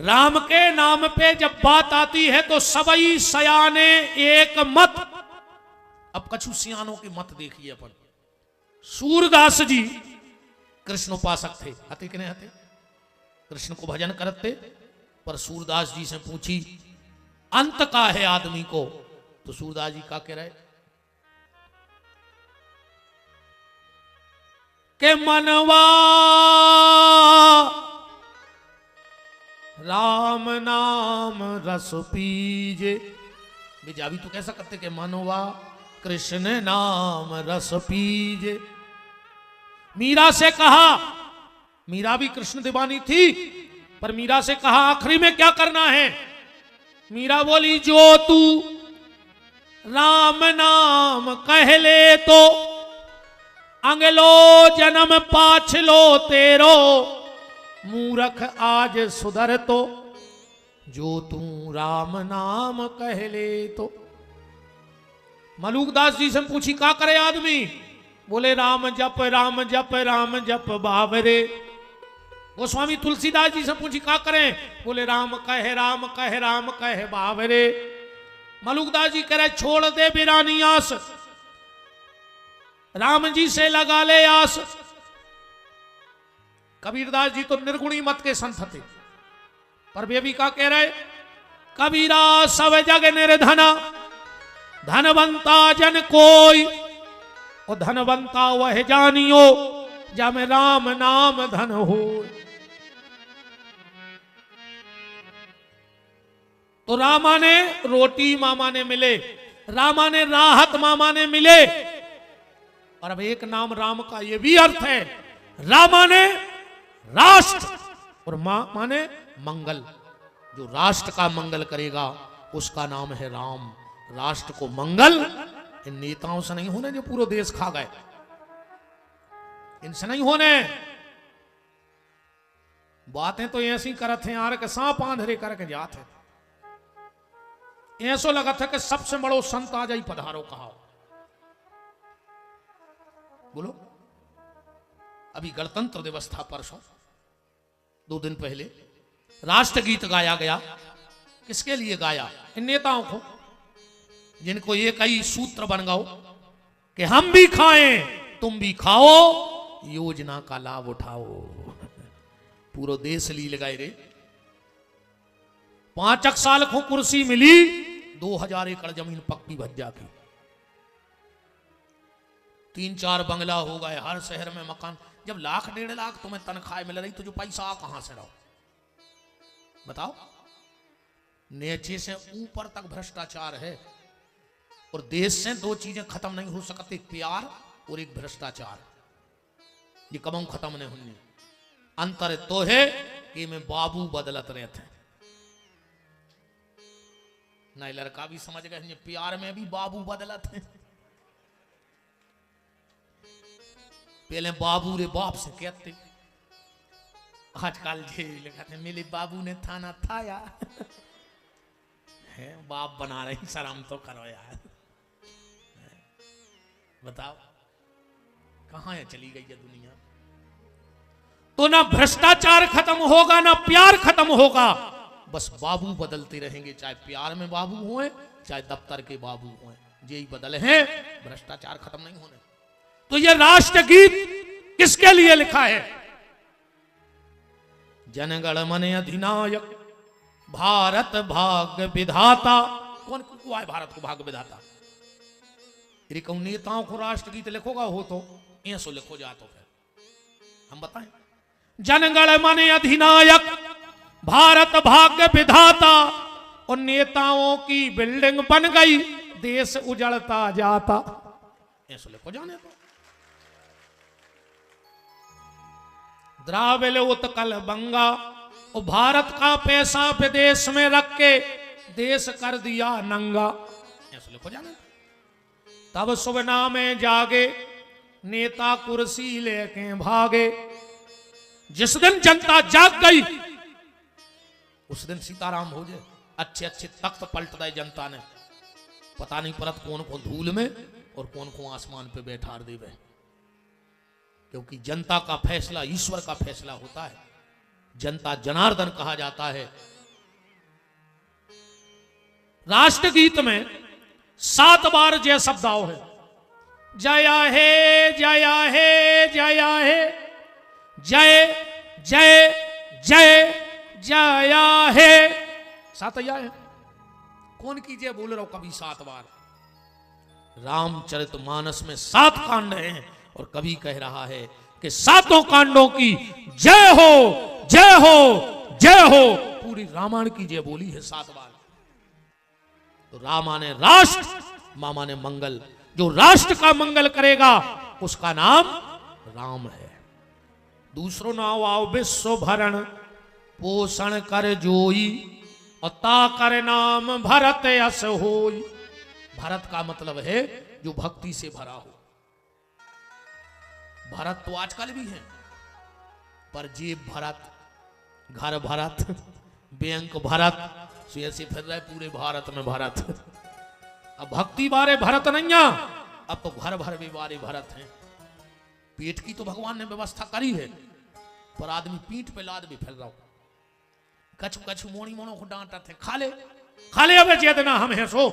राम के नाम पे जब बात आती है तो सबई सयाने एक मत। अब कछु सियानों की मत देखिए अपन। सूरदास जी कृष्ण उपासक थे, हते कि नहीं हते? कृष्ण को भजन करते। पर सूरदास जी से पूछी अंत का है आदमी को, तो सूरदास जी का कह रहे के मनवा राम नाम रस पीजे। बेजाबी तो कैसा करते कि मनवा कृष्ण नाम रस पीजे। मीरा से कहा, मीरा भी कृष्ण दीवानी थी, पर मीरा से कहा आखिरी में क्या करना है? मीरा बोली जो तू राम नाम कह ले तो अंगलो जन्म पाछलो तेरो, मूरख आज सुधर तो जो तू राम नाम कह ले तो। मलूकदास जी से पूछी का करे आदमी? बोले राम जप राम जप राम जप बाबरे। गोस्वामी तुलसीदास जी से पूछी का करें? बोले राम कहे राम कहे राम कहे बाबरे। मलूकदास जी कह रहे छोड़ दे बिरानी आस, राम जी से लगा ले आस। कबीरदास जी तो निर्गुणी मत के संत थे, पर वे भी का कह रहे? कबीरा सब जग निर्धना, धनवंता जन कोई, और धनवंता वह जानियो जब राम नाम धन हो। तो रामा ने रोटी मामा ने मिले, रामा ने राहत मामा ने मिले। और अब एक नाम राम का ये भी अर्थ है, रामा ने राष्ट्र और माँ ने मंगल। जो राष्ट्र का मंगल करेगा उसका नाम है राम। राष्ट्र को मंगल इन नेताओं से नहीं होने जो पूरा देश खा गए, इनसे नहीं होने। बातें तो ऐसी करत हैं यार के सांप आंधरे करके जाते हैं। ऐसो लगा था कि सबसे बड़ो संत आ जाई पधारो कहा। बोलो, अभी गणतंत्र दिवस था परसों, 2 दिन पहले राष्ट्र गीत गाया गया। किसके लिए गाया? इन नेताओं को, जिनको एक ही सूत्र बन गओ कि हम भी खाएं तुम भी खाओ, योजना का लाभ उठाओ। पूरा देश ली लगाए रे। 5 साल को कुर्सी मिली, 2000 एकड़ जमीन पक्की भज्जा की, 3-4 बंगला हो गए, हर शहर में मकान। जब 1,00,000 लाख तुम्हें तनख्वाह मिल रही तो जो पैसा कहां से रहो बताओ? नीचे से ऊपर तक भ्रष्टाचार है। और देश से 2 चीजें खत्म नहीं हो सकती, प्यार और एक भ्रष्टाचार। ये कबम खत्म नहीं होनी। अंतर तो है कि मैं बाबू बदलत रहते हैं। नहीं लड़का भी समझ गए, प्यार में भी बाबू बदलत है। पहले बाबू रे बाप से कहते, आजकल लिखते मेरे बाबू ने थाना थाया है, बाप बना रही, शर्म तो करो यार। बताओ कहां है चली गई है दुनिया? तो ना भ्रष्टाचार खत्म होगा ना प्यार खत्म होगा, बस बाबू बदलते रहेंगे। चाहे प्यार में बाबू हों चाहे दफ्तर के बाबू हों, यही बदले हैं, भ्रष्टाचार खत्म नहीं होने। तो यह राष्ट्रगीत किसके लिए लिखा है? जनगण मन अधिनायक भारत भाग्य विधाता। कौन हुआ है भारत को भाग्य विधाता? यदि कहूं नेताओं को राष्ट्रगीत लिखोगा हो तो ऐसो लिखो जा, तो फिर हम बताएं। जनगण मन अधिनायक भारत भाग्य विधाता, और नेताओं की बिल्डिंग बन गई, देश उजड़ता जाता। ऐसो लिखो जाने तो। द्राविड़ उत्कल बंगा, और भारत का पैसा विदेश में रख के देश कर दिया नंगा। ऐसा लिखो जाने। तब सुबह में जागे नेता कुर्सी लेके भागे। जिस दिन जनता जाग गई उस दिन सीताराम हो जाए। अच्छे अच्छे तख्त पलट दे जनता ने, पता नहीं परत कौन को धूल में और कौन को आसमान पे बैठा देवे। क्योंकि जनता का फैसला ईश्वर का फैसला होता है। जनता जनार्दन कहा जाता है। राष्ट्रगीत में 7 बार जय शब्द आओ है। जया हे जया हे जया हे, जय जय जय जया हे, 7 या है। कौन की जय बोल रहा हूं कभी 7 बार। रामचरितमानस में 7 कांड हैं और कवि कह रहा है कि 7 कांडों की जय हो जय हो जय हो। पूरी रामायण की जय बोली है 7 बार। तो राम माने राष्ट्र, मां माने मंगल। जो राष्ट्र का मंगल करेगा उसका नाम राम है। दूसरो नाम आओ विश्व भरण पोषण कर जोई, और ता कर नाम भरत यस होई। भरत का मतलब है जो भक्ति से भरा हो। भरत तो आजकल भी है, पर जेब भरत, घर भरत, बैंक भरत, तो ऐसे फिर रहे पूरे भारत में भरत। अब भक्ति बारे भरत नहीं है, अब तो घर भर भी बारे भरत हैं। पेट की तो भगवान ने व्यवस्था करी है, पर आदमी पीठ पे लाद भी फिर रहा हो। कछु कछु मोनी मोनो को डांटा थे, खा ले अब चेतना हम है सो,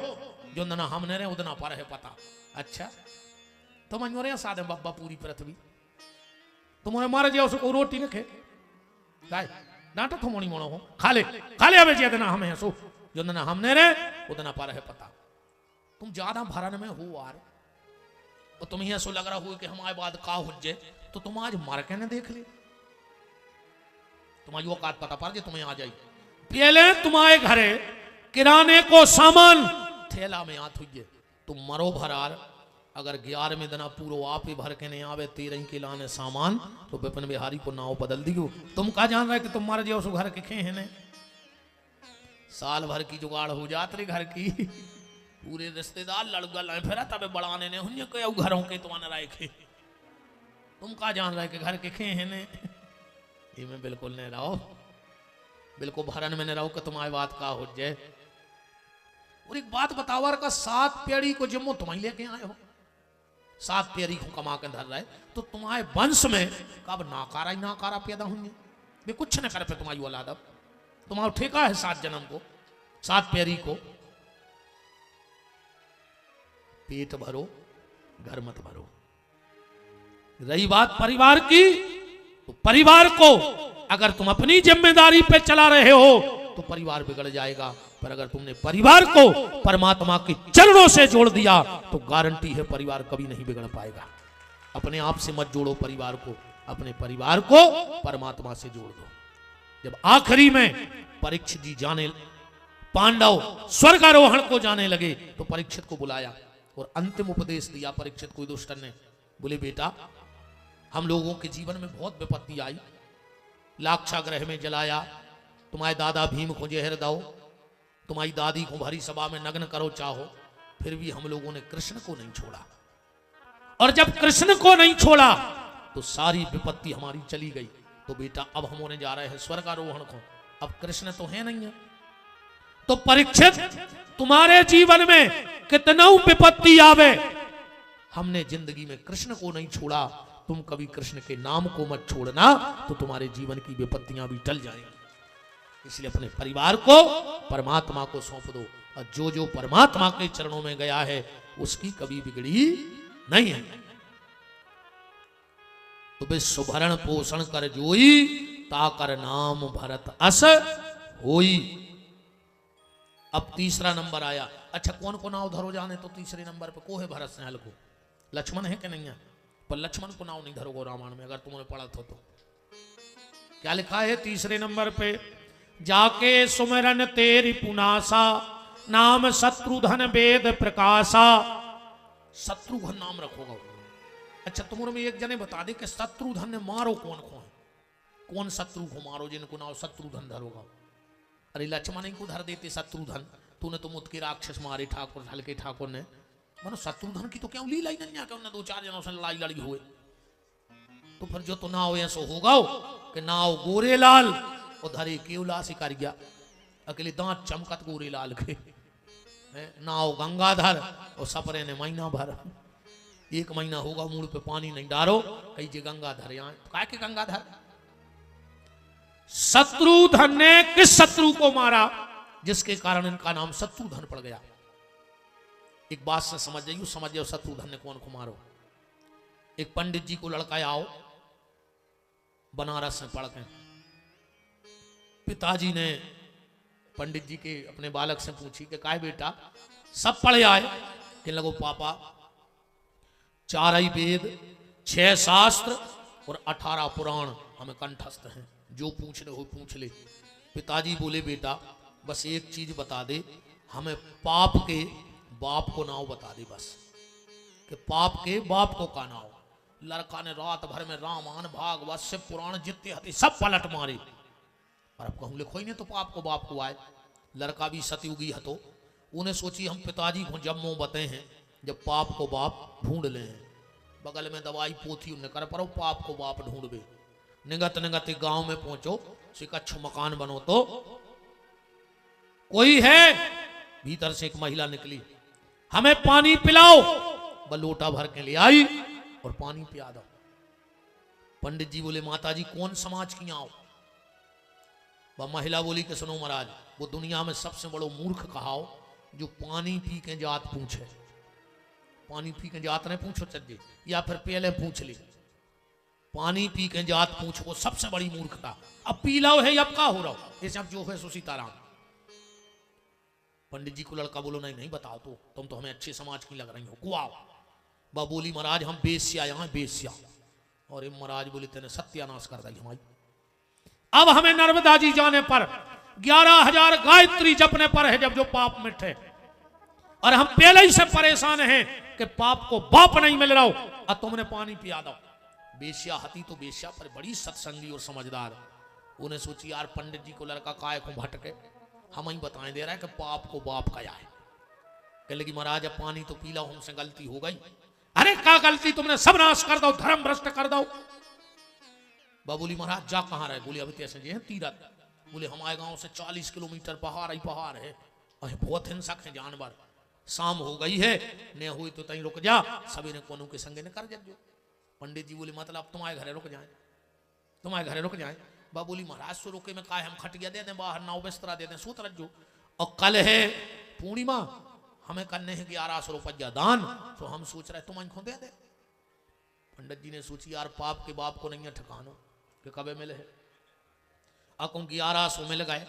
जो ना हमने रे उतना पर है पता। अच्छा तो मन रे साधे बाबा पूरी पृथ्वी तुम्हारे मारे जाओ उसको रोटी न खे गाय डांटा तो मोनी मोनो हो, खा ले अब चेतना हम है सो, जो ना हमने रे उतना पर है पता। तुम ज्यादा भरन में हो यार, और तुम्हें ऐसा लग रहा हो कि हमारे बाद का हो जाए, तो तुम आज मार के न देख ले, तुम्हारी औकात पता पड़ जाए तुम्हें आ जाए। पहले तुम्हारे घरे किराने को सामान थैला में आत हुई, तुम मरो भरार। अगर 11वें दिन पूरो आप ही भर के नहीं आवे 13 के लाने सामान, तो विपिन बिहारी को नाव बदल दियो। तुम का जान रहे कि तुम मर जाओ घर के खे है, साल भर की जुगाड़ हो जात रे घर की। पूरे रिश्तेदार लड़का लाए फिर तब बढ़ाने ने हुन्ने को घरों के तुम्हारे राय खे। तुम का जान रहे कि घर के खे है ने, ये में बिल्कुल नहीं रहो, बिल्कुल भरन में नहीं रहो कि तुम्हारी बात का हो जाए। और एक बात बतावर का 7 पेड़ी को जम्मू तुम्हारी लेके आए हो, 7 पेड़ी को कमा के धर रहे, तो तुम्हारे वंश में कब नाकारा ही नाकारा पैदा होंगे। वे कुछ न कर पे तुम्हारी औलाद, अब तुम्हारा ठेका है 7 जन्म को, 7 पेड़ी को। पेट भरो घर मत भरो। रही बात परिवार की, तो परिवार को अगर तुम अपनी जिम्मेदारी पे चला रहे हो तो परिवार बिगड़ जाएगा, पर अगर तुमने परिवार को परमात्मा के चरणों से जोड़ दिया तो गारंटी है परिवार कभी नहीं बिगड़ पाएगा। अपने आप से मत जोड़ो परिवार को, अपने परिवार को परमात्मा से जोड़ दो। जब आखिरी में परीक्षित जी जाने, पांडव स्वर्गारोहण को जाने लगे, तो परीक्षित को बुलाया और अंतिम उपदेश दिया परीक्षित को युधिष्ठिर ने। बोले बेटा, हम लोगों के जीवन में बहुत विपत्ति आई, लाक्षागृह में जलाया, तुम्हारे दादा भीम को जहर दो, तुम्हारी दादी को भरी सभा में नग्न करो चाहो, फिर भी हम लोगों ने कृष्ण को नहीं छोड़ा। और जब कृष्ण को नहीं छोड़ा तो सारी विपत्ति हमारी चली गई। तो बेटा अब हम होने जा रहे हैं स्वर्गारोहण को, अब कृष्ण तो है नहीं है। तो परीक्षित, तुम्हारे जीवन में कितना विपत्ति आवे, हमने जिंदगी में कृष्ण को नहीं छोड़ा, तुम कभी कृष्ण के नाम को मत छोड़ना, तो तुम्हारे जीवन की विपत्तियां भी टल जाएंगी। इसलिए अपने परिवार को परमात्मा को सौंप दो, और जो जो परमात्मा के चरणों में गया है उसकी कभी बिगड़ी नहीं है। तो विश्व भरण पोषण कर जोई, ताकर नाम भरत अस होई। अब तीसरा नंबर आया। अच्छा कौन को नाव धरो जाने, तो तीसरे नंबर पे को है भरत सहल को, लक्ष्मण है कि नहीं है, पर लक्ष्मण को नाव नहीं धरोगे रामायण में, अगर तुमने पढ़ा था तो। क्या लिखा है तीसरे नंबर पे, जाके सुमिरन तेरी पुनासा, नाम शत्रुधन वेद प्रकाशा। शत्रुघ्न नाम रखोगा। अच्छा तुम्हारे में एक जने बता दे कि शत्रुधन ने मारो कौन को है, कौन शत्रु को मारो जिनको नाम शत्रुधन धरोगा। अरे लक्ष्मण को धर देते शत्रुधन, तूने तो मुद के राक्षस मारे ठाकुर हल्के ठाकुर ने, मानो शत्रुधन की तो क्या लीला ही नहीं, क्या 2-4 जनों से लड़ाई लड़ी हुए। तो फिर जो तो नाव ऐसा होगा कि नाव गोरेलाल उधर केवला शिकार गया, अकेले दांत चमकत गोरेलाल के, नाव गंगाधर और सपरे ने महीना भर, 1 महीना होगा मूड पे पानी नहीं डारो, कहीं जे गंगाधर यहाँ क्या के गंगाधर। शत्रुधन ने किस शत्रु को मारा, जिसके कारण इनका नाम शत्रुधन पड़ गया। एक बात से समझ जाइयो शत्रुधन ने कौन को मारो। एक पंडित जी को लड़का आओ बनारस में पढ़ के, पिताजी ने पंडित जी के अपने बालक से पूछी कि काय बेटा सब पढ़े आए? कि लगो पापा 4 ही वेद, 6 शास्त्र और 18 पुराण हमें कंठस्थ हैं, जो पूछने हो पूछ ले। पिताजी बोले बेटा बस एक चीज बता दे, हमें पाप के बाप को नाव बता दे बस, कि पाप के बाप को का नाव। लड़का ने रात भर में रामायण भागवत शिव पुराण जितने हती सब पलट मारे, और अब कहूँ लिखो ही नहीं तो पाप को बाप को आए। लड़का भी सतयुगी हतो, उन्हें सोची हम पिताजी को जब मुँह बते हैं जब पाप को बाप ढूंढ ले हैं। बगल में दवाई पोथी उन्हें कर पर पाप को बाप ढूंढबे। निगत निगत गांव में पहुंचो, सिकच्छ मकान बनो तो कोई है। भीतर से एक महिला निकली, हमें पानी पिलाओ। बलोटा भर के ले आई और पानी पिया दो। पंडित जी बोले माता जी कौन समाज की आओ? वह महिला बोली कि सुनो महाराज, वो दुनिया में सबसे बड़ो मूर्ख कहाओ जो पानी पी के जात पूछे। पानी पी के जात ने पूछो चज्जे, या फिर पहले पूछ ली। पानी पी के जात पूछ, वो सबसे बड़ी मूर्खता। अब पी लाओ है, अब का हो रहा हो, ऐसे अब जो है सो सीताराम। पंडित जी को लड़का बोलो नहीं नहीं बताओ तो, तुम तो हमें अच्छे समाज की लग रही हो, गुआओ। बा बोली महाराज हम बेस्या यहाँ बेस्या। और महाराज बोले तेने सत्यानाश कर दी हमारी। अब हमें नर्मदा जी जाने पर 11,000 गायत्री जपने पर है जब जो पाप मिटे। और हम पहले ही से परेशान हैं कि पाप को बाप नहीं मिल रहा हो, और तुमने पानी पिया दो। बेश्या हती तो बेश्या पर बड़ी सत्संगी और समझदार। उन्हें सोची यार पंडित जी को लड़का काय को भटके, हम ही बताएं दे रहा है कि पाप को बाप का है। कह लगी महाराज अब पानी तो पी लो, हमसे गलती हो गई। अरे क्या गलती, तुमने सब नाश कर दो, धर्म भ्रष्ट कर दो। बाबूली महाराज जा कहाँ रहे? बोले अभी कैसे जी है तीरथ। बोले हमारे गांव से 40 किलोमीटर पहाड़ ही पहाड़ है, अरे बहुत हिंसक है जानवर। शाम हो गई है, न हुई तो तहीं रुक जा, सभी ने कोनों के संगे ने कर जो। पंडित जी बोले मतलब तुम्हारे घरे रुक जाए, तुम्हारे घरे रुक जाए। बाबूली महाराज सो रुके में कहा हम खटिया दे दें, बाहर नाव बिस्तरा दे दें, सूत रज्जो। और कल है पूर्णिमा, हमें करने हैं 1100 रुपया दान, तो हम सोच रहे तुम इनको दे दे। पंडित जी ने सोची यार पाप के बाप को नहीं है ठिकानो कि कबे मिले है। अकुम 1100 मिल गए,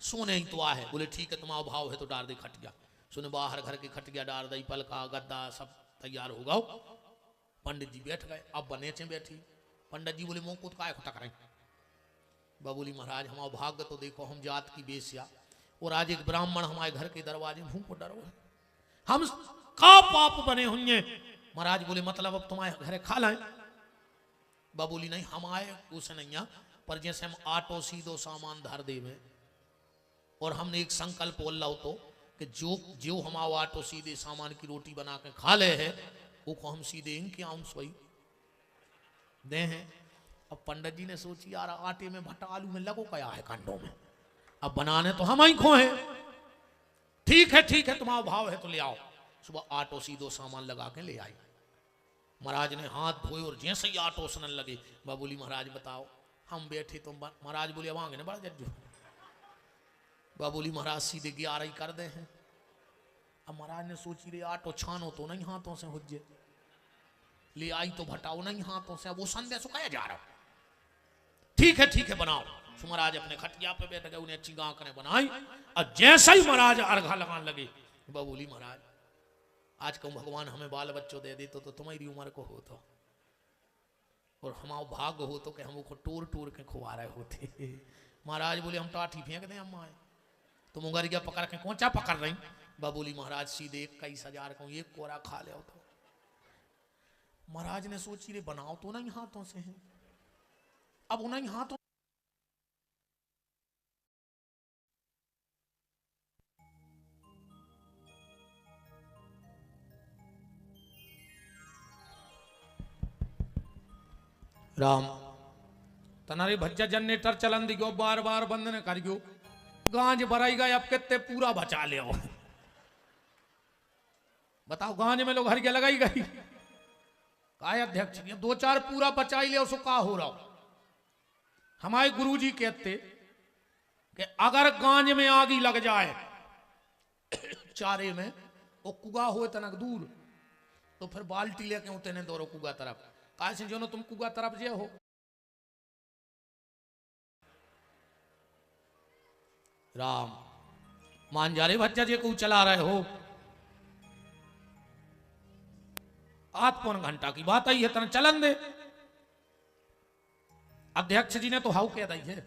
सोने ही तो आ है। बोले ठीक है तुम्हारा भाव है तो डाल दे खटिया। सुने बाहर घर की खटिया डाल दी, पलका गद्दा सब तैयार हो गओ। पंडित जी बैठ गए, अब बनेचे बैठी। पंडित जी बोले मुंह कूद काय खुटा करें? बाबूली महाराज हमारा भाग्य तो देखो, हम जात की बेस्या और आज एक ब्राह्मण हमारे घर के दरवाजे मुंह को डरो है, हम का पाप बने होंगे। महाराज बोले मतलब अब तुम्हारे घरे खा लाए? बाबूली नहीं हम आए उसे नहीं, पर जैसे हम आटो सीधो सामान धर देवे और हमने एक संकल्प बोल लो तो कि जो हमारा आटो सीधे सामान की रोटी बना के खा ले है वो को हम सीधे इनके आऊं सोई दे हैं। अब पंडित जी ने सोची यार आटे में भट्टा आलू में लगो क्या है कंडों में, अब बनाने तो हम ही खो हैं। ठीक है तुम्हारा भाव है तो ले आओ। सुबह आटो सीधो सामान लगा के ले आई। महाराज ने हाथ धोए और जैसे ही आटो सुनने लगे, बाबूली महाराज बताओ। हम बैठे तो महाराज बोले अब आगे न बढ़ जज्जो। बाबूली महाराज सीधे 11 ही कर दे हैं। अब महाराज ने सोची रे आटो छानो तो नहीं हाथों से हुज्जे, ले आई तो भटाओ नहीं हाथों से, अब वो संदेश सुखाया जा रहा। ठीक है बनाओ। तो महाराज अपने खटिया पे बैठ गए, उन्हें अच्छी गांकने बनाई। और जैसे ही महाराज अर्घा लगाने लगे, बाबूली महाराज आज कहूँ भगवान हमें बाल बच्चों दे देते तो तुम्हारी उम्र को हो तो, और हमारा भाग्य हो तो कि हम उसको टूर टूर के खुआ रहे होते। महाराज बोले हम टाठी फेंक दें अम्मा, तुम उंगरिया पकड़ के कोचा पकड़ रही। बाबूली महाराज सीधे 21,000 को एक कोरा खा ले तो। महाराज ने सोची रे बनाओ तो नहीं हाथों से है, अब उन्हीं हाथों राम तनारी भज्जा जनरेटर चलन दिगो, बार बार बंद न करियो। गांज भराई गए, अब कितने पूरा बचा ले। बताओ गांज में लोग हरिया लगाई गई काय अध्यक्ष 2-4 पूरा बचाई ले, उसको का हो रहा। हमारे गुरुजी कहते कि अगर गांज में आगी लग जाए चारे में वो कुगा हुए तनक दूर तो फिर बाल्टी लेके उते ने दौड़ो कुगा तरफ कैसे जो तुम कुगा तरफ जे हो। राम मान जा रहे बच्चा जे को चला रहे हो। आध पौन घंटा की बात आई है तना चलन दे। अध्यक्ष जी ने तो हाउ कह दी है।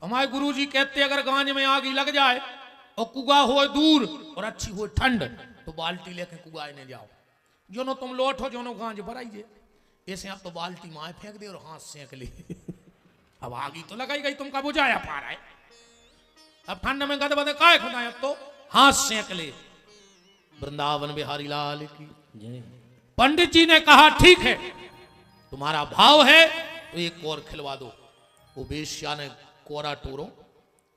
हमारे गुरु जी कहते अगर गांज में आग लग जाए और कुगा हो दूर और अच्छी हो ठंड तो बाल्टी लेके कुगाए ने जाओ। जो नो तुम लोट हो जो नो गांज भराइए ऐसे आप तो बाल्टी माए फेंक दे और हाथ सेंक ले। अब आगी तो लगाई गई तुमका बुझाया पा रहा है। अब ठंड में गद बदे काय खुदा अब तो हाथ सेंक ले। वृंदावन बिहारी लाल की जय। पंडित जी ने कहा ठीक है तुम्हारा भाव है तो एक और खिलवा दो। वो बेश्या ने कोरा टोरो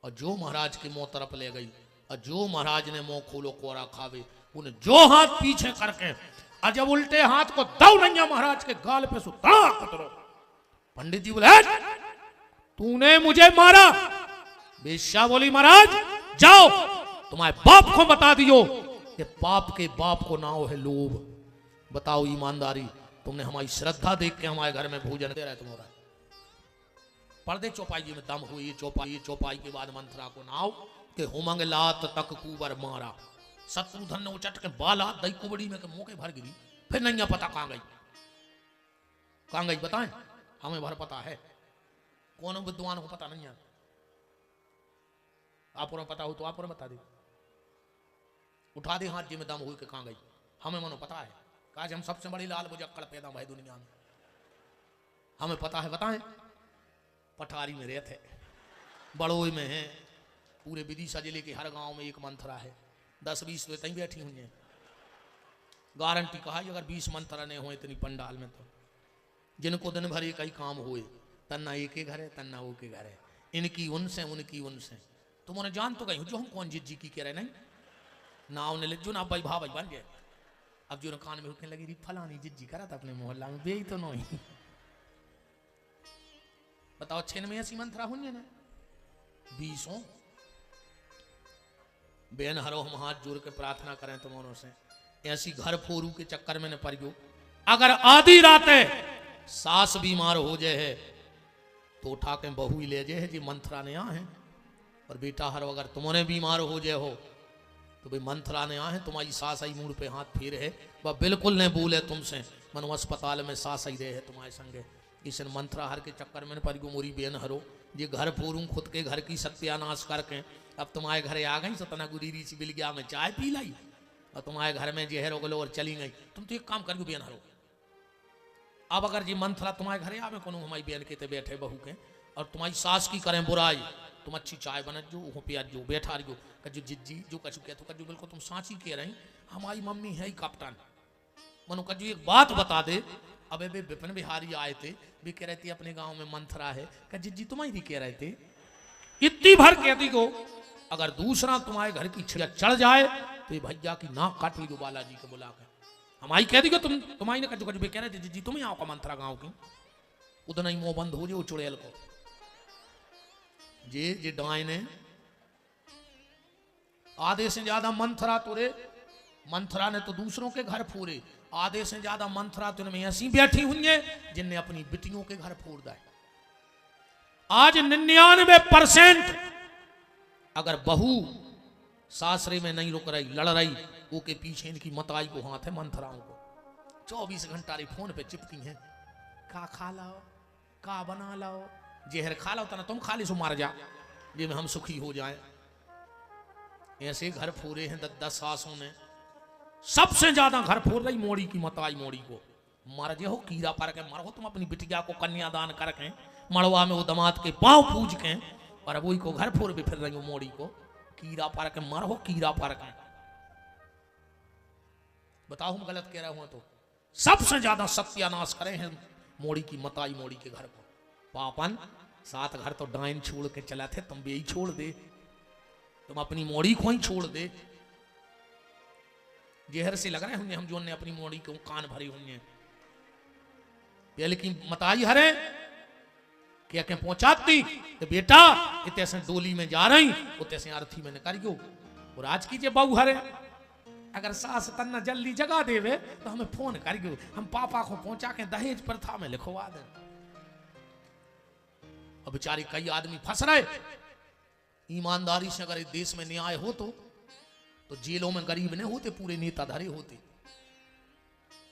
और जो महाराज के मुंह तरफ ले गई और जो महाराज ने मुंह खोलो कोरा खावे उन्हें जो हाथ पीछे करके और जब उल्टे हाथ को दौड़ैया महाराज के गाल पे सुतरो। पंडित जी बोले तूने मुझे मारा। बेश्या बोली महाराज जाओ तुम्हारे बाप को बता दियो कि पाप के बाप को नाव है लोभ। बताओ ईमानदारी तुमने हमारी श्रद्धा देख के हमारे घर में भोजन दे रहे तुम्हारा पर्दे चौपाई में दम हुई। चौपाई के बाद मंत्रा को नाव के हुमंग लात तक कुबर मारा। शत्रुधन ने उचट के बाला दई कुबड़ी में के मुंह के भर गिरी। फिर नहीं पता कहां गई बताएं हमें भर पता है। कौन विद्वान को पता नहीं है आप पता हो तो आप बता दे। उठा दे हाथ जी में दम हुई के कहां गई हमें मनो पता है। आज हम सबसे बड़ी लाल बुजक्कड़ पैदा भाई दुनिया में हमें पता है। बताएं पठारी में रहते बड़ोई में है पूरे विदिशा जिले के हर गांव में एक मंत्रा है। 10-20 तो तई बैठी हुई है। गारंटी कहा अगर 20 मंत्रा नहीं हो इतनी पंडाल में तो जिनको दिन भर एक ही काम हुए तन्ना एक के घर है तन्ना वो के घर है। इनकी उनसे उनकी उनसे तुम उन्हें जान तो गई हो जो हम कौन जिज्जी की कह रहे नहीं ना उन्हें जो ना भाई भाई बन गए। अब जो कान में हुकने लगी फलानी जिज्जी करा था अपने मोहल्ला में बेई तो नहीं। बताओ 6 में ऐसी मंत्रा हुई है ना 20 बेन हरो हम हाथ जोड़ के प्रार्थना करें तुम्हारों से ऐसी घर फोरू के चक्कर में न पड़ियो। अगर आधी रात है सास बीमार हो जाए है तो उठा के बहू ही ले जाए जी मंत्रा ने आए और बेटा हर अगर तुम्हारे बीमार हो जाए हो तो भाई मंत्रा ने आए तुम्हारी सास आई मुड़ पे हाथ फेर है वह बिल्कुल नहीं बोले तुमसे मनो अस्पताल में सास आई रहे है तुम्हारे संगे। इस मंत्रा हर के चक्कर में पर मोरी बेन हरो ये घर फोरूं खुद के घर की सत्यानाश करके अब तुम्हारे घरे आ गई सतना गुरीरी सी बिल गया में चाय पी लाई और तुम्हारे घर में जहर उगलो और चली गई। तुम तो एक काम करियो बेन हरो अब अगर जी मंत्रा तुम्हारे घरे आवे कोनो हमारी बेन के ते बैठे बहू के और तुम्हारी सास की करें बुराई तुम अच्छी चाय बन जो वो पिया जो बैठा रही कजू जिज्जी जो कछु कह तो कजू बिल्कुल तुम साची कह रही हमारी मम्मी है ही कप्तान मनो कजू एक बात बता दे। अब वे विपिन बिहारी आए थे वे कह रहे थे अपने गांव में मंत्रा है जिज्जी तुम्हारी कह रहे थे इतनी भर कहती को अगर दूसरा तुम्हारे घर की छिड़क चढ़ जाए तो ये भैया की नाक काट ली बालाजी को बुला कर हमारी कह दी तुम्हारी ने कजू कजू कह रहे थे जिज्जी तुम्हें आओ का मंत्रा गाँव की उतना ही मुंह बंद हो जाए चुड़ैल को जे डाय ने आधे से ज्यादा मंत्रा तुरे मंत्रा ने तो दूसरों के घर फोड़े आधे से ज्यादा मंत्रा तो इनमें ऐसी बैठी हुई है जिनने अपनी बेटियों के घर फोड़ दिए। आज 99% अगर बहू सासरे में नहीं रुक रही लड़ रही वो के पीछे इनकी मताई को हाथ है मंत्राओं को 24 घंटा रही फोन पे चिपकी हैं का खा लाओ का बना लाओ जहर खा लो तना तुम खाली सो मार जा जे में हम सुखी हो जाए। ऐसे घर फोड़े हैं 10 सासों ने सबसे ज्यादा घर फोड़ रही मोड़ी की मताई मोड़ी को मर जे हो कीड़ा पर के मर हो तुम अपनी बिटिया को कन्यादान करके मड़वा में वो दमाद के पांव पूज के और वही को घर फोड़ भी फिर रही हो मोड़ी को कीड़ा पर के मर हो कीड़ा पर के। बताओ हम गलत कह रहे हो तो सबसे ज्यादा सत्यानाश करे हैं मोड़ी की मताई मोड़ी के घर को। पापन 7 घर तो डाइन छोड़ के चला थे तुम भी यही छोड़ दे तुम अपनी मोड़ी को ही छोड़ दे। जहर से लग रहे होंगे हम जो ने अपनी मोड़ी को कान भरी हुई है। लेकिन मताई हरे क्या के पहुंचाती तो बेटा इतने से डोली में जा रही उतने से अर्थी में निकालियो। और आज की जे बहू हरे अगर सास तन्ना जल्दी जगा देवे तो हमें फोन करियो, हम पापा को पहुंचा के दहेज प्रथा में लिखवा दे। और बेचारी कई आदमी फंस रहे। ईमानदारी से अगर इस देश में न्याय हो तो जेलों में गरीब नहीं होते, पूरे नेता धरे होते।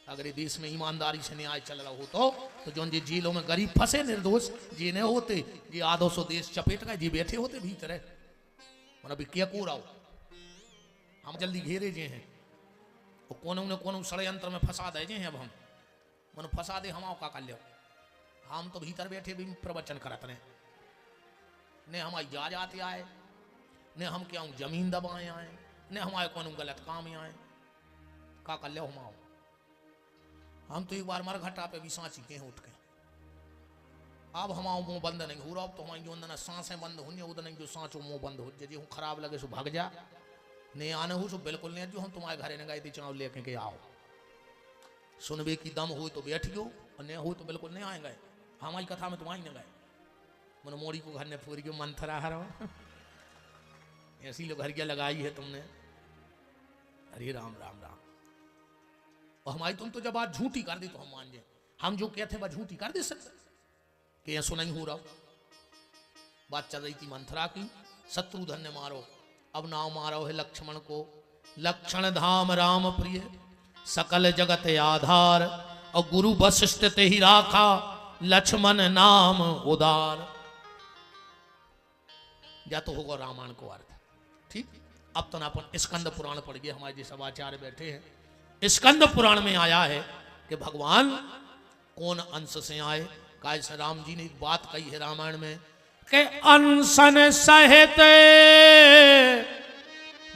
अगर ये देश में ईमानदारी से न्याय चल रहा हो तो जो जे जेलों में गरीब फंसे निर्दोष जे नहीं होते, जे आधो सौ देश चपेट गए, जे बैठे होते भीतर। मतलब क्या को रहा हम जल्दी घेरे जे हैं वो कोनो ने कोनो षड्यंत्र में फंसा दे जे हैं। अब हम मन फंसा दे हम का कर लियो, हम तो भीतर बैठे भी प्रवचन करत रहे ने हमारी जात आए ने हम क्या जमीन दबाए आए ने हमारे कोनो गलत काम आए का कर लियो हम। हम तो एक बार मरघटा पे भी सांची के उठ के अब हमारा मुंह बंद नहीं हो रहा। अब तो हमारी जो अंदर सांसें बंद होनी उधर नहीं, जो सांचो मुंह बंद हो जे खराब लगे सो भाग जा, नहीं आने हो सो बिल्कुल नहीं। जो हम तुम्हारे घरे न गए थे चाव लेके के आओ, सुनबे की दम हो तो बैठ गयो और नहीं हो तो बिल्कुल नहीं आएंगे। हमारी कथा में तुम्हारी न गए मन मोड़ी को घर ने पूरी क्यों मंथरा हरो ऐसी लोग घर क्या लगाई है तुमने। अरे राम राम राम। और हमारी तुम तो जब बात झूठी कर दी तो हम मान जाए, हम जो कहते हैं वह झूठी कर दे सकते कि ऐसा नहीं हो रहा। बात चल रही थी मंथरा की, शत्रुघ्न ने मारो, अब नाव मारो है लक्ष्मण को। लक्षण धाम राम प्रिय सकल जगत आधार, और गुरु वशिष्ठ ते ही राखा लक्ष्मण नाम उदार। या तो होगा रामायण को अर्थ ठीक। अब तो अपन स्कंद पुराण पढ़ गए, हमारे जो समाचार बैठे हैं स्कंद पुराण में आया है कि भगवान कौन अंश से आए। कैसे राम जी ने एक बात कही है रामायण में कि अनशन सहित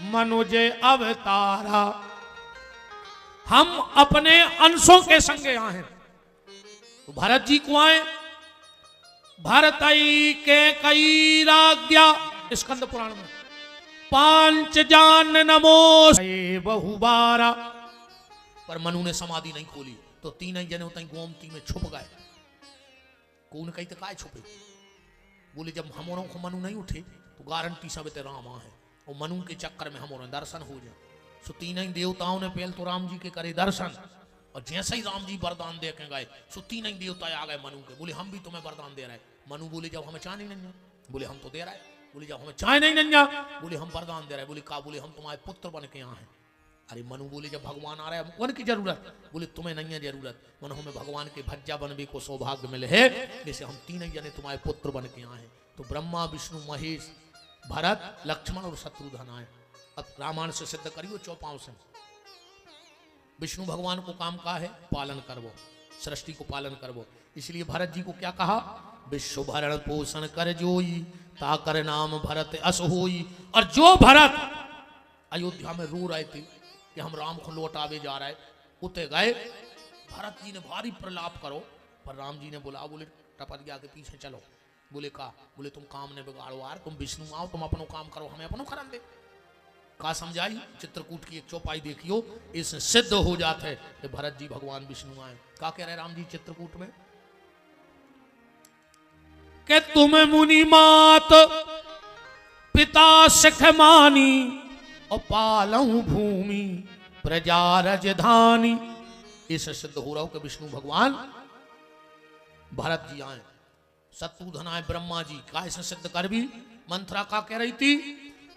मनुज अवतारा, हम अपने अंशों के संगे आए हैं। तो भरत जी को आए, भरतई के कई राज्ञा स्कंद पुराण में पांच जान नमो बहुबारा। पर मनु ने समाधि नहीं खोली तो तीन ही जने उतनी गोमती में छुप गए। कौन कही तो काय छुपे, बोले जब हमारों को मनु नहीं उठे तो गारंटी सब राम है, और मनु के चक्कर में हमारे दर्शन हो जाए। सो तीन ही देवताओं ने पहले तो राम जी के करे दर्शन, और जैसे ही राम जी वरदान दे के गए सो तीन ही देवता आ गए मनु के, बोले हम भी तुम्हें वरदान दे रहे। मनु बोले जब हमें चाह नहीं, बोले हम तो दे रहे। बोले जब हमें चाह नहीं, बोले हम वरदान दे रहे। बोले का, बोले हम तुम्हारे पुत्र बन के यहाँ हैं। अरे मनु बोले जब भगवान आ रहा है कौन की जरूरत, बोले तुम्हें नहीं है जरूरत, मनु हमें भगवान के भज्जा बनने को सौभाग्य मिले है, जैसे हम तीन ही जने तुम्हारे पुत्र बन के यहाँ हैं। तो ब्रह्मा विष्णु महेश भरत लक्ष्मण और शत्रुघ्न आए। अब रामायण से सिद्ध करियो चौपाओं से। विष्णु भगवान को काम का है पालन करवो, सृष्टि को पालन करवो। इसलिए भरत जी को क्या कहा, विश्व भरण पोषण कर जोई ताकर नाम भरत अस होई। और जो भरत अयोध्या में रो रहे थे कि हम राम को लौटावे जा रहे, उते गए भरत जी ने भारी प्रलाप करो, पर राम जी ने बोला, बोले टपरिया के पीछे चलो। बोले का, बोले तुम काम ने बिगाड़ो यार, तुम विष्णु आओ, तुम अपनो काम करो, हमें अपनो करन दे। का समझाई, चित्रकूट की एक चौपाई देखियो, इससे सिद्ध हो जाता है कि भरत जी भगवान विष्णु आए। का कह रहे राम जी चित्रकूट में कि तुम मुनि मात पिता सिख मानी, और पालऊ भूमि प्रजा राजधानी। इससे सिद्ध हो रहा हो कि विष्णु भगवान भरत जी आए, शत्रुघ्न आए, ब्रह्मा जी। का इसे सिद्ध कर भी मंत्रा का कह रही थी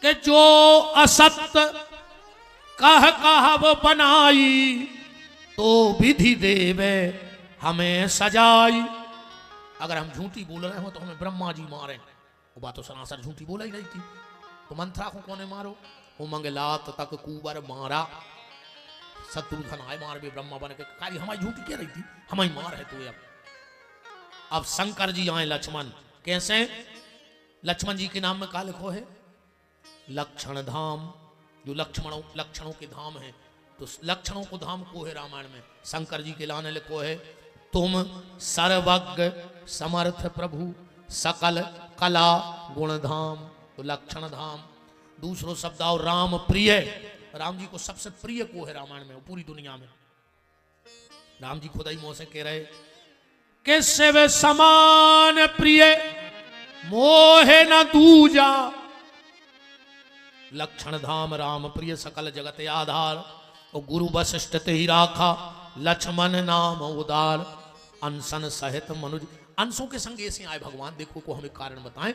कि जो असत्य कह वो बनाई, तो विधि देवे हमें सजाई। अगर हम झूठी बोल रहे हो तो हमें ब्रह्मा जी मारे, वो बात तो सरासर झूठी बोला ही नहीं थी। तो मंत्रा को कौन मारो, उमंग लात तक कुबर मारा। शत्रुघ्न आए मार भी ब्रह्मा बन के, कार्य हमारी झूठी कह रही थी, हमारी मार है तो। अब शंकर जी आए लक्ष्मण, कैसे, लक्ष्मण जी के नाम में का लिखो है लक्षण धाम, जो लक्षणों के धाम है। तो लक्षणों को धाम को है रामायण में, शंकर जी के लाने लिखो है तुम सर्वज्ञ समर्थ प्रभु सकल कला गुण धाम। तो लक्षण धाम। दूसरो शब्द और राम प्रिय, राम जी को सबसे प्रिय को है रामायण में पूरी दुनिया में। राम जी खुद ही मुंह से कह रहे के शिव समान प्रिय मोहे न दूजा। लक्षण धाम राम प्रिय सकल जगत आधार। और गुरु वशिष्ठ ते ही राखा लक्ष्मण नाम उदार। अनसन सहित मनुज। अंशों के संग ऐसे आए भगवान, देखो को हमें कारण बताएं।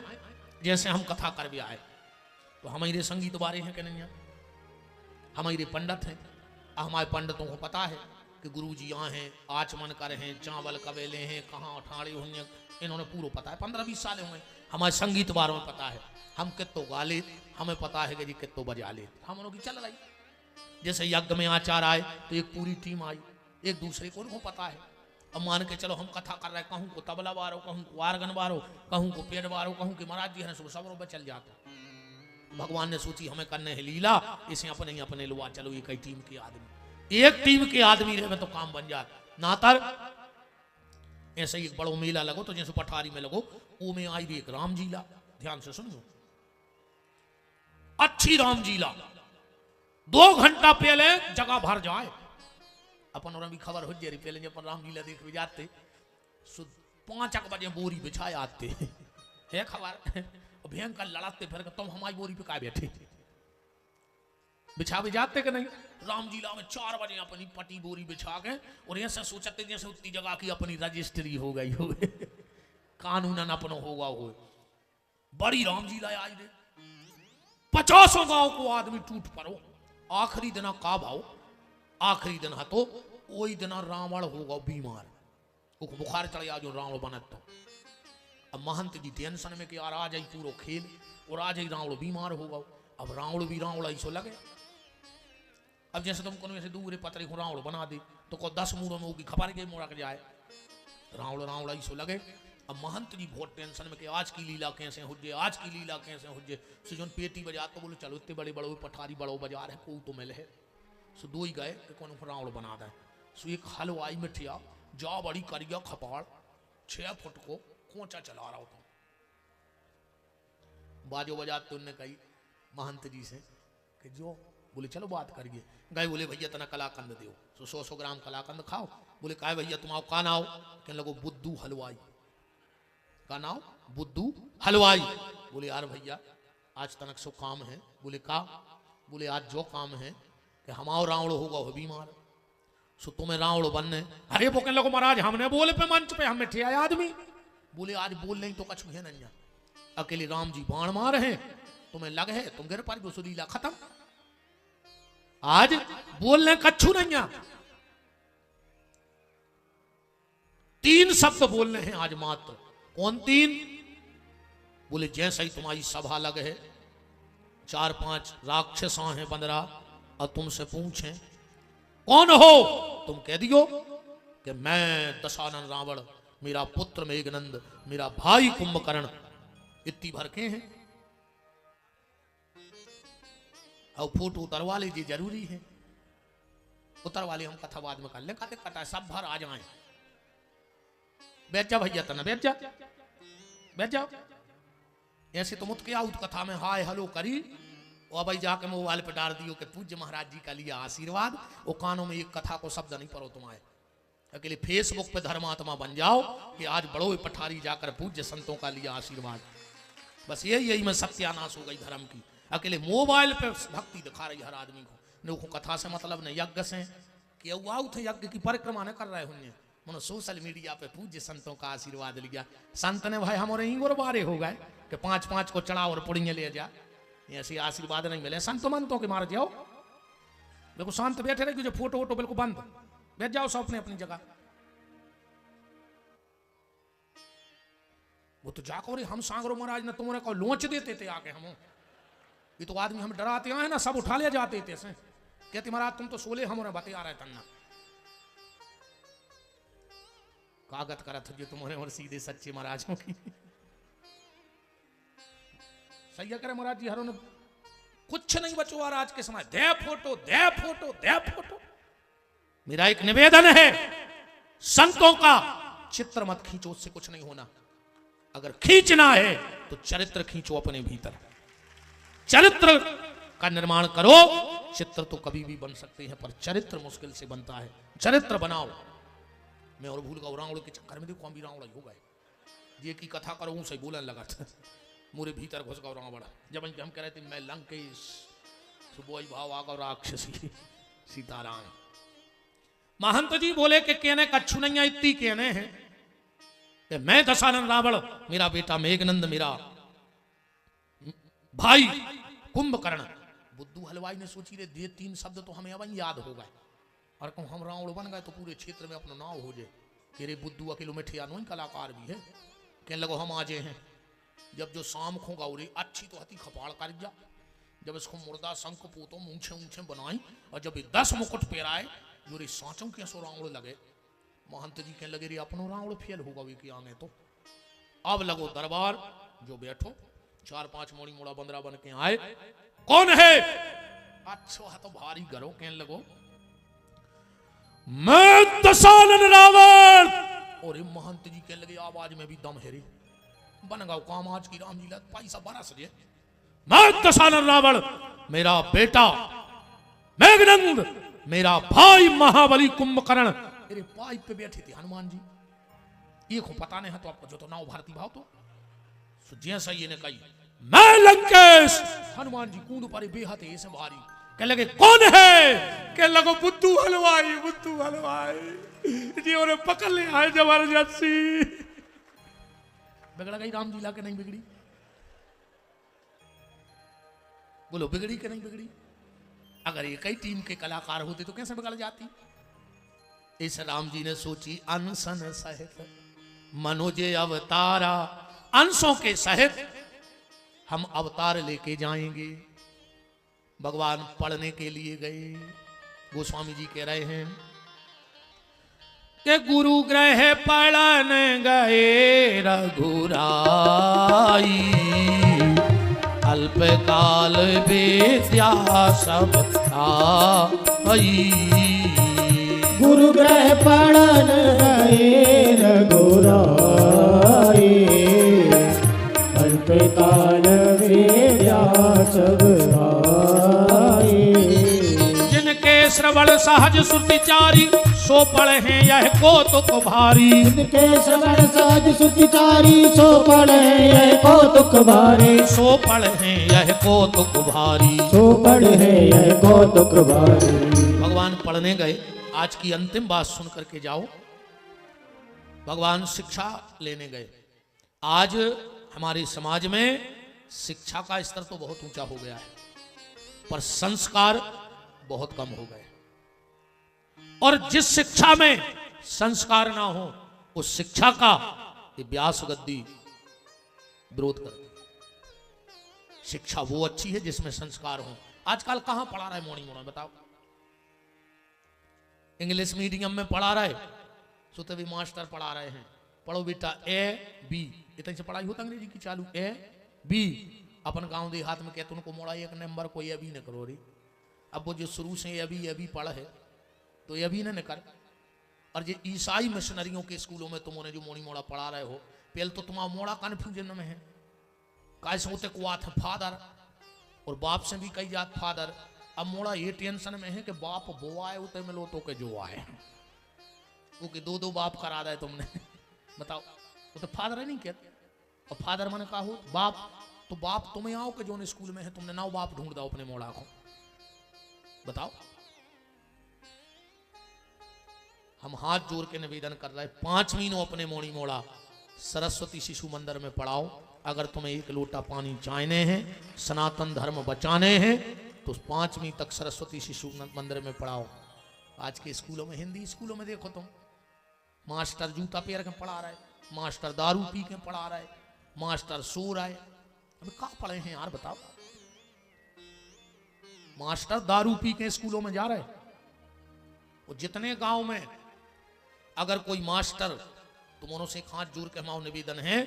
जैसे हम कथा कर भी आए तो हमारे संगीत बारे हैं कि नहीं है, हमारे पंडित हैं। हमारे पंडितों को पता है कि गुरु जी यहाँ हैं, आचमन कर हैं, चावल कवेले हैं, कहाँ ठाड़े होंगे, इन्होंने पूरा पता है। 15-20 साल हुए हमारे संगीत बारे में पता है। हम कितो गा ले, हमें पता है कि जी कितो बजा ले, हम उनकी चल रही। जैसे यज्ञ में आचार आए तो एक पूरी टीम आई, एक दूसरे को उनको पता है। अब मान के चलो हम कथा कर रहे हैं, कहूँ को तबला बारो, कहूँ को आर्गन बारो, कहूँ को पेड़ बारो, कहूँ कि महाराज जी है सब रुपये चल जाता। भगवान ने सोची हमें करने है लीला, इसे अपने ही अपने लुआ चलो एक ही टीम के आदमी, एक टीम के आदमी रहे तो काम बन जाता। नातर ऐसे ही एक बड़ो मेला लगो तो जैसे पठारी में लगो, वो में आई एक रामजीला। ध्यान से सुनियो, अच्छी रामजीला 2 घंटा पहले जगह भर जाए। अपन और भी खबर हो जाए पहले जब रामलीला देख भी जाते 5 बजे बोरी बिछाए आते है खबर। भयंकर लड़ाते फिर तुम हमारी बोरी पे का बैठे, बिछा भी जाते कि नहीं। रामलीला में 4 बजे अपनी पटी बोरी बिछा गए और ऐसे सोचते जैसे उतनी जगह की अपनी रजिस्ट्री हो गई हो, कानूनन अपनो होगा हो। बड़ी रामलीला आई रे, 50 गांव को आदमी टूट पड़ो। आखिरी दिन का भाव, आखिरी दिन है तो वही दिन रावण होगा बीमार, उसको बुखार चढ़ जा जो रावण बनत। तो अब महंत जी टेंशन में कि यार आज ही पूरा खेल और आज ही रावण बीमार होगा। अब रावण भी रावण ऐसो लगे। अब जैसे तुम कोई ऐसे दूर पतरे को रावण बना दे तो को 10 मूड़ों में होगी खबर के मोड़ा के जाए, रावण रावण ऐसो लगे। अब महंत जी बहुत टेंशन में कि आज की लीला कैसे हो जाए, आज की लीला कैसे हो जाए। सुजन पेटी बजा तो बोले चलो इतने बड़े बड़े पठारी बड़ो बाजार है, को तो मिले है। सो 2 ही गए कि कौन रावण बना दे। सो एक हलवाई मिठिया जा बड़ी करिया खपाड़ 6 फुट को खोचा चला रहा था। बाजो बजाते उनने कही महंत जी से कि जो बोले चलो बात करिए। गए बोले भैया तना कलाकंद दो, सो 100 ग्राम कलाकंद खाओ। बोले काय भैया तुम आओ, का नाओ? कहने लगो बुद्धू हलवाई। का नाम? बुद्धू हलवाई। बोले यार भैया आज तनक सो काम है। बोले का? बोले आज जो काम है कि हमारा रावण होगा वो बीमार, सो तुम्हें रावण बनने। अरे वो कहने लगो महाराज हमने बोले पे मंच पे, हम मिठे आए आदमी। बोले आज बोल नहीं तो कछु है नहीं, अकेले राम जी बाण मार हैं, तुम्हें लग है तुम गिर पर जो लीला खत्म। आज बोलने कछु नहीं, 3 शब्द बोलने हैं आज मात्र। कौन 3? बोले जैसे ही तुम्हारी सभा लग है 4-5 राक्षस हैं 15 और तुमसे पूछें कौन हो, तुम कह दियो कि मैं दशानन रावण, मेरा पुत्र मेघनंद, मेरा भाई कुंभकर्ण, इतनी भर के हैं। और फोटो उतरवा लीजिए, जरूरी है उतरवा ले, हम कथा बाद में कर ले। कहते कथा सब भर आ जाए। बैठ जा भैया तना, बैठ जा, बैठ जाओ। ऐसे तो मुत के आउट कथा में हाय हेलो करी और भाई जाके मोबाइल पे डाल दियो कि पूज्य महाराज जी का लिया आशीर्वाद। वो कानों में एक कथा को शब्द नहीं पढ़ो तुम्हारे, अकेले फेसबुक पे धर्मात्मा बन जाओ कि आज बड़ो पठारी जाकर पूज्य संतों का लिया आशीर्वाद। बस यही में सत्यानाश हो गई धर्म की। अकेले मोबाइल पे भक्ति दिखा रही हर आदमी को, देखो कथा से मतलब नहीं, यज्ञ से कि थे यज्ञ की परिक्रमा न कर रहे होंगे, मनो सोशल मीडिया पे पूज्य संतों का आशीर्वाद लिया। संत ने भाई हमारे ही गुरबारे हो गए कि 5-5 को चढ़ा और पुड़िया ले जा, ऐसे आशीर्वाद नहीं मिले। संत मंतों के मार जाओ, देखो शांत बैठे रहे, जो फोटो वोटो बिल्कुल बंद, बैठ जाओ सब अपने अपनी जगह। वो तो जाकर हम सांगरो महाराज ने तुमने को लोच देते थे आके, हम ये तो आदमी हम डराते हैं ना, सब उठा ले जाते थे से कहते महाराज तुम तो सोले हमारे बते आ रहे तन्ना कागत करत जो तुम्हारे और सीधे सच्चे महाराजों की। सही करे महाराज जी हरों ने कुछ नहीं बचो आज के समय, दे फोटो दे फोटो दे फोटो। मेरा एक निवेदन है संतों का, चित्र मत खींचो, उससे कुछ नहीं होना। अगर खींचना है तो चरित्र खींचो अपने भीतर, चरित्र का निर्माण करो। चित्र तो कभी भी बन सकते हैं पर चरित्र मुश्किल से बनता है। चरित्र बनाओ, मैं और भूल गया रावण के चक्कर में देखो हम भी रावण हो गए ये की कथा करूँ सही बोलने लगा था मोरे भीतर घुस गया रावण जब हम कह रहे थे मैं लंकेश सुबोई भाव आगा राक्षसी सीताराम। महंत जी बोले कि कहने कच्छू नहीं है इतनी कहने हैं कि मैं दशानन रावण मेरा बेटा मेघनंद मेरा भाई कुंभकर्ण। बुद्धू हलवाई ने सोची रे ये 3 शब्द तो हमें अब याद हो गए और कहूँ हम रावण बन गए तो पूरे क्षेत्र में अपना नाव हो जाए कि रे बुद्धू अकेलो में ठिया नहीं कलाकार भी है कहने लगो हम आ जाए हैं। जब जो शाम खो गौरी अच्छी तो हती खपाड़ कर जा जब इसको मुर्दा शंख पोतो मूछे ऊंचे बनाई और जब 10 मुकुट पेराए जो रे सांचों के सो रावण लगे महंत जी कहने लगे रे अपनो रावण फेल होगा वे की आगे तो अब लगो दरबार जो बैठो 4-5 मोड़ी मोड़ा बंदरा बन के आए कौन है अच्छा है तो भारी करो कहने लगो मैं दशानन रावण। और महंत जी कहने लगे आवाज में भी दम है रे बन गया काम आज की राम जी ला पैसा बरस जे मैं दशानन रावण मेरा बेटा मेघनंद मेरा भाई महाबली कुंभकर्ण मेरे पाइप पे बैठे थे हनुमान जी एक पता नहीं है तो आपको जो तो नाव भारती भाव तो जैसा ये ने कही मैं लंकेश हनुमान जी कूद पर बेहद ऐसे भारी कह लगे कौन है कह लगो बुद्धू हलवाई जी और पकड़ ले आए जबरदस्ती बिगड़ गई राम लीला के नहीं बिगड़ी बोलो बिगड़ी के नहीं बिगड़ी अगर एक ही टीम के कलाकार होते तो कैसे बिगड़ जाती। इस राम जी ने सोची अनशन सहित मनोजे अवतारा अंशों के सहित हम अवतार लेके जाएंगे। भगवान पढ़ने के लिए गए गोस्वामी जी कह रहे हैं कि गुरु ग्रह पढ़न गए रघुराई अल्पकाल विद्या सब आई। गुरु ग्रह पढ़न गए रघुराई अल्पकाल विद्या सब आई। जिनके श्रवण सहज सुतिचारी सो पढ़े हैं यह कौतुक भारी। जिनके श्रवण सहज सुतिचारी सो पढ़े यह कौतुक भारी। सो पढ़े हैं यह कौतुक भारी। सो पढ़े यह कौतुक भारी। भगवान पढ़ने गए। आज की अंतिम बात सुन करके जाओ। भगवान शिक्षा लेने गए। आज हमारे समाज में शिक्षा का स्तर तो बहुत ऊंचा हो गया है पर संस्कार बहुत कम हो गए और जिस शिक्षा में संस्कार ना हो उस शिक्षा का ये व्यास गद्दी विरोध करती है। शिक्षा वो अच्छी है जिसमें संस्कार हो। आजकल कहां पढ़ा रहा है मोड़ी मोड़ा बताओ। इंग्लिश मीडियम में पढ़ा रहा है सो तभी मास्टर पढ़ा रहे हैं पढ़ो बेटा ए बी इतने से पढ़ाई होता अंग्रेजी की चालू ए बी। अपन गांव देहात में कहते उनको मोड़ा एक नंबर को ए बी न करो रे। अब वो जो शुरू से ए बी पढ़ा है तो ये भी न कर। और जो ईसाई मिशनरियों के स्कूलों में तुमने जो मोड़ी मोड़ा पढ़ा रहे हो पहले तो तुम्हारा मोड़ा कन्फ्यूजन में है कैसे होते कुआ था फादर और बाप से भी कही जात फादर। अब मोड़ा ये टेंशन में है कि बाप वो आए उते मिलो तो के जो आए क्योंकि दो बाप करा दे तुमने बताओ वो तो फादर नहीं कहते। और फादर मैंने कहा हो बाप तो बाप तुम्हें आओ कि जो स्कूल में है तुमने ना बाप ढूंढ दो अपने मोड़ा को बताओ। हम हाथ जोड़ के निवेदन कर रहे हैं 5 महीनों अपने मोड़ी मोड़ा सरस्वती शिशु मंदिर में पढ़ाओ। अगर तुम्हें 1 लोटा पानी चाहने हैं सनातन धर्म बचाने हैं तो 5वीं तक सरस्वती शिशु मंदिर में पढ़ाओ। आज के स्कूलों में हिंदी स्कूलों में देखो तुम मास्टर जूता पैर के पढ़ा रहा है मास्टर दारू पी के पढ़ा रहा है मास्टर सो रहा है। अभी कहाँ पढ़े हैं यार बताओ। मास्टर दारू पी के स्कूलों में जा रहे और जितने गांव में अगर कोई मास्टर तुमों से हाथ जोड़ के हमारा निवेदन है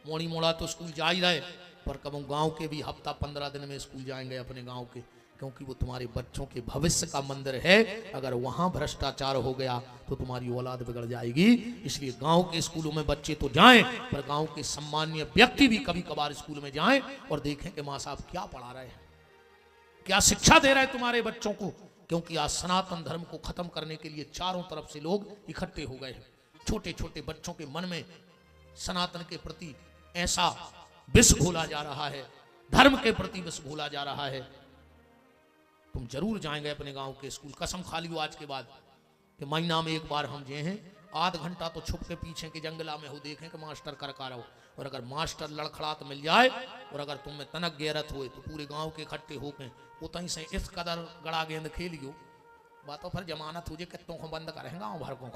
मोड़ी मोड़ा तो स्कूल जा ही रहे पर कब गांव के भी हफ्ता 15 दिन में स्कूल जाएंगे अपने गांव के क्योंकि वो तुम्हारे बच्चों के भविष्य का मंदिर है। अगर वहां भ्रष्टाचार हो गया तो तुम्हारी औलाद बिगड़ जाएगी। इसलिए गांव के स्कूलों में बच्चे तो जाएं पर गांव के सम्मानीय व्यक्ति भी कभी कभार स्कूल में जाएं और देखें कि माँ साहब क्या पढ़ा रहे हैं क्या शिक्षा दे रहे हैं तुम्हारे बच्चों को। क्योंकि आज सनातन धर्म को खत्म करने के लिए चारों तरफ से लोग इकट्ठे हो गए हैं। छोटे छोटे बच्चों के मन में सनातन के प्रति ऐसा विष घोला जा रहा है, धर्म के प्रति विष घोला जा रहा है। तुम जरूर जाएंगे अपने गांव के स्कूल, कसम खा लियो आज के बाद कि महीना में एक बार हम जे हैं आध घंटा तो छुप के पीछे के जंगला में हो देखें कि मास्टर कर का रहो। और अगर मास्टर लड़खड़ात मिल जाए और अगर तुम में तनक गैरत होए तो पूरे गांव के इकट्ठे होके उतहीं से इस कदर गड़ा गेंद खेलियो, बातों पर जमानत हो जाए कितों को बंद करें गाँव भर को।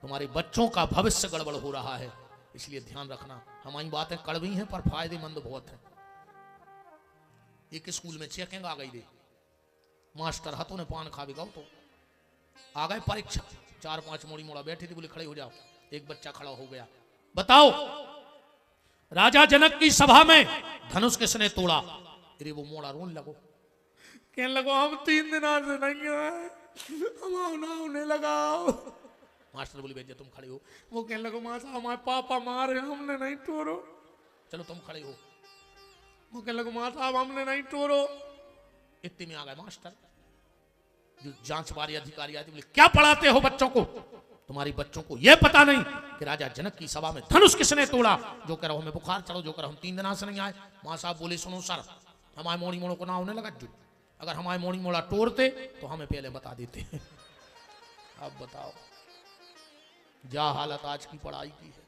तुम्हारे बच्चों का भविष्य गड़बड़ हो रहा है, इसलिए ध्यान रखना। हमारी बातें कड़वी हैं पर फायदेमंद बहुत है। एक स्कूल में चेकिंग आ गई रे, मास्टर हाथों ने पान खा भी गाओ तो आ गए परीक्षा, 4-5 मोड़ी मोड़ा बैठे थे, बोले खड़े हो जाओ। एक बच्चा खड़ा हो गया, बताओ राजा जनक की सभा में धनुष किसने तोड़ा? अरे वो मोड़ा रोन लगो, कहने लगो हम 3 दिन से नहीं आए, हम ना लगाओ। मास्टर बोले बेटे तुम खड़े हो। वो कहने लगो मां साहब हमारे पापा मारे हमने नहीं तोड़ो। चलो तुम खड़े हो। वो कहने लगो मां साहब हमने नहीं तोड़ो। इतने में आ गए मास्टर जो जांच वाले अधिकारी आते, बोले क्या पढ़ाते हो बच्चों को? तुम्हारी बच्चों को यह पता नहीं कि राजा जनक की सभा में धनुष किसने तोड़ा? जो कह रहा हूं मैं बुखार चढ़ो, जो कह रहा हम 3 दिन से नहीं आए। मां साहब बोले सुनो सर, हमारे मोड़ी मोड़ों को ना होने लगा जो, अगर हमारे मोड़ी मोड़ा तोड़ते तो हमें पहले बता देते। अब बताओ जा हालत आज की पढ़ाई की है।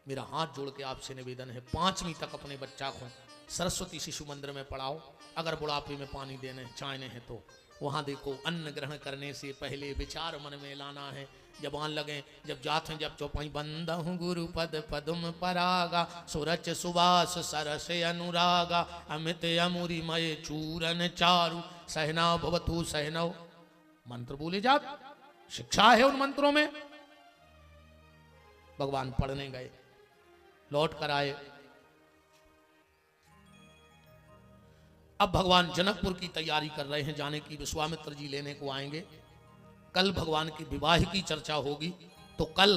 मेरा हाथ जोड़ के आपसे निवेदन है 5वीं तक अपने बच्चा को सरस्वती शिशु मंदिर में पढ़ाओ। अगर बुढ़ापे में पानी देने चाहने हैं तो वहां देखो अन्न ग्रहण करने से पहले विचार मन में लाना है। जबान लगे जब जात हैं जब चौपाई बंद हूँ गुरु पद पदम परागा सुरच सुवास सरस अनुरागा अमित अमुरी मय चूरन चारु सहना भवतु सहनव। मंत्र बोले जात, शिक्षा है उन मंत्रों में। भगवान पढ़ने गए, लौट कर आए। अब भगवान जनकपुर की तैयारी कर रहे हैं जाने की, विश्वामित्र जी लेने को आएंगे। कल भगवान की विवाह की चर्चा होगी, तो कल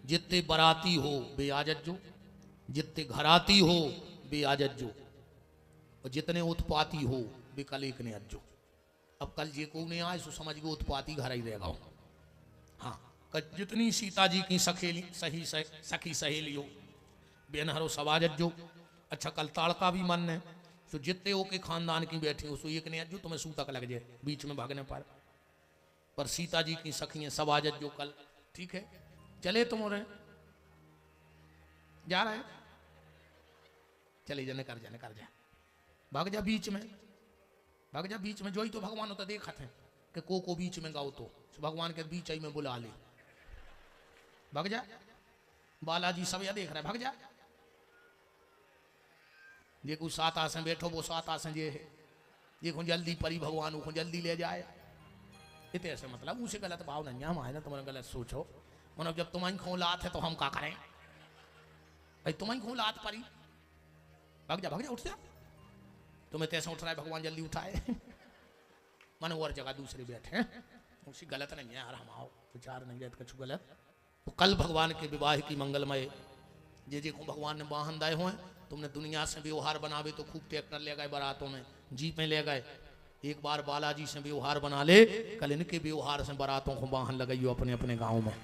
जितने बराती हो बे आजज्जो, जितने घराती हो बे आजज्जो, और जितने उत्पाती हो बे कल एक ने अज्जो। अब कल जे को नहीं आए सो समझ गए उत्पाती घर ही रहेगा। हाँ, जितनी सीता जी की सखी सहेली हो बेनहरो सवाजज्जो। अच्छा कल ताड़का भी मन है, तो जितने हो के खानदान की बैठी हो सो एक ने अज्जो, तुम्हें सूतक लग जाए बीच में भागने पर सीता जी की सखियां सवाजज्जो कल। ठीक है चले तुम और जा रहे हैं, चले जाने कर जा भाग जा बीच में, भाग जा बीच में। जो ही तो भगवान होता देखा थे कि को बीच में गाओ तो भगवान के बीच ही में बुला ले, भाग जा। बालाजी सब या देख रहा है, भाग जा। ये कुछ 7 आसन बैठो, वो 7 आसन ये है, ये को जल्दी परी भगवान को जल्दी ले जाए। इतने ऐसे मतलब उसे गलत भाव नहीं है ना, तुम्हारे गलत सोचो। मतलब जब तुम्हारी खोलात है तो हम क्या करें भाई, तुम्हारी खोलात परी, भाग जा उठ जा। तुम्हें तैसा उठ रहा है भगवान जल्दी उठाए। मन और जगह दूसरे बैठे हैं, उसी गलत नहीं है यार, हम आओ विचार नहीं रहता कुछ गलत। तो कल भगवान के विवाह की मंगलमय जे को भगवान ने वाहन दाए हुए। तुमने दुनिया से व्यवहार बनावे तो खूब ट्रैक्टर ले गए, बारातों में जीपें ले गए। एक बार बालाजी से व्यवहार बना ले, कल इनके व्यवहार से बारातों को वाहन लगाइयो अपने अपने गाँव में।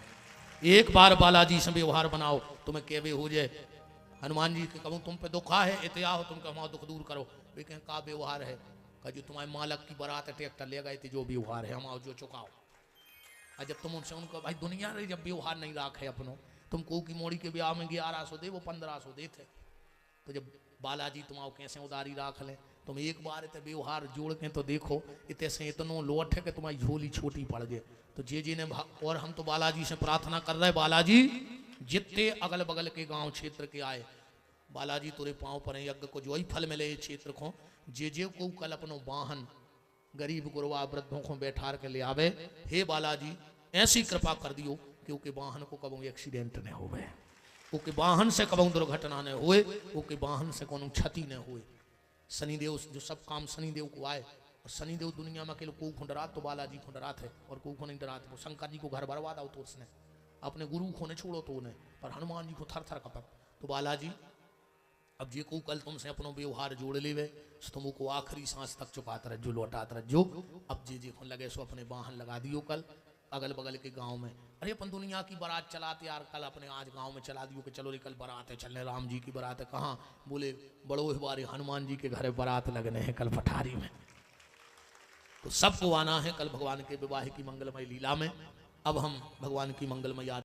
एक बार बालाजी से व्यवहार बनाओ, तुम्हें केवे हो जाए। हनुमान जी के कहूँ तुम पे दुख है इतिया हो, तुम हमारा दुख दूर करो। वे कहें का व्यवहार है? कहा जो तुम्हारे मालक की बारात ट्रैक्टर ले गए थे, जो व्यवहार है हम आओ जो चुकाओ। और जब तुम उनसे उनको भाई दुनिया रही जब व्यवहार नहीं राखे अपनों, तुम को की मोड़ी के ब्याह में 1100 दे, वो 1500 दे थे। तो जब बालाजी तुम्हारा कैसे उदारी राख लें, तुम एक बार इतने व्यवहार जोड़ के तो देखो, इतने से इतनो लोट है कि तुम्हारी झोली छोटी पड़ जाए। तो जे ने और हम तो बालाजी से प्रार्थना कर रहे, बालाजी जितने अगल बगल के गांव क्षेत्र के आए, बालाजी तुरे पाँव पर यज्ञ को जो ही फल मिले क्षेत्र को, जे को कल अपनो वाहन गरीब गुरवा वृद्धों को बैठार के ले आवे। हे बालाजी ऐसी कृपा कर दियो कि उनके वाहन को कबू एक्सीडेंट न हो, उनके वाहन से कबू दुर्घटना न होए, उनके वाहन से कोनो क्षति न होए। शनिदेव जो सब काम शनिदेव को आए, और शनिदेव दुनिया में अकेले को खुंडरात तो बालाजी खुंडरात है, और को नहीं डरात। वो शंकर जी को घर बर्बाद आओ तो उसने अपने गुरु को ने छोड़ो तो उन्हें, पर हनुमान जी को थर थर कपक। तो बालाजी अब जे को कल तुमसे अपनो व्यवहार जोड़ लेवे तुमको आखिरी सांस तक चुपात रहो लौटात रहो। अब जे को लगे सो अपने वाहन लगा दियो कल अगल बगल के गांव में। अरे अपन दुनिया की बारात चलाते यार, कल अपने आज गांव में चला दियो कि चलो रे कल बारात है, चलने राम जी की बारात है। कहाँ? बोले बड़ो बारे हनुमान जी के घर बारात लगने हैं कल पठारी में। तो सबको आना है कल भगवान के विवाह की मंगलमय लीला में। अब हम भगवान की मंगलमय